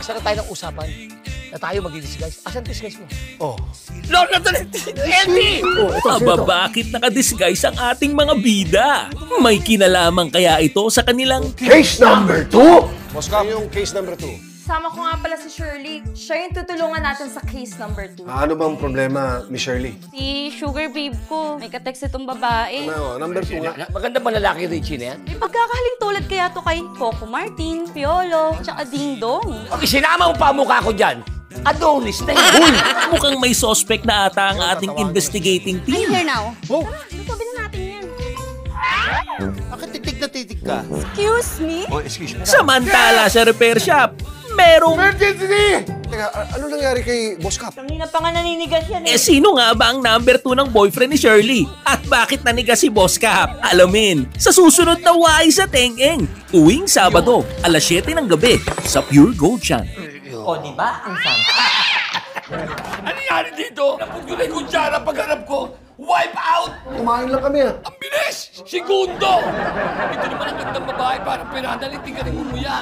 nagstart tayo ng usapan na tayo magdi-disguise. Asan disguise mo? Oh. Lord na LB! Aba, bakit nakadisguise ang ating mga bida? May kinalaman kaya ito sa kanilang Case number 2! Mosca, yung case number 2. Sama ko nga pala si Shirley. Siya yung tutulungan natin sa case number 2. Ano bang problema, Miss Shirley? Si Sugar Babe ko, may katext itong babae. Ano, number 2 nga. Maganda ba lalaki Richie na yan? May pagkakahaling tulad kaya to kay Coco Martin, Piolo, tsaka Ding Dong. Okay, sinama mo pa ang mukha ko dyan. Adonis na yun. Uy! Mukhang may suspect na ata ang ating investigating I'm team. here now. Oh! Sabi na natin yan. Bakit titig na titig ka? Excuse me? Oh, excuse me. Samantala sa repair shop, merong... Emergency! Teka, ano nangyari kay Boss Cap? Kanina pa nga naninigas yan Eh sino nga ba ang number 2 ng boyfriend ni Shirley? At bakit nanigas si Boss Cap? Alamin sa susunod na Wai sa Teng-Eng. Tuwing Sabado, alas 7 ng gabi sa Pure Gold Channel. O, di ba? Ang sama. Ano nangyari dito? Napag yun ay kutsara pagharap ko. Wipe out! Kumain lang kami ah. Ang bilis! Segundo! Ito naman ang gandang babae, parang pinadalitin ka rin umuya.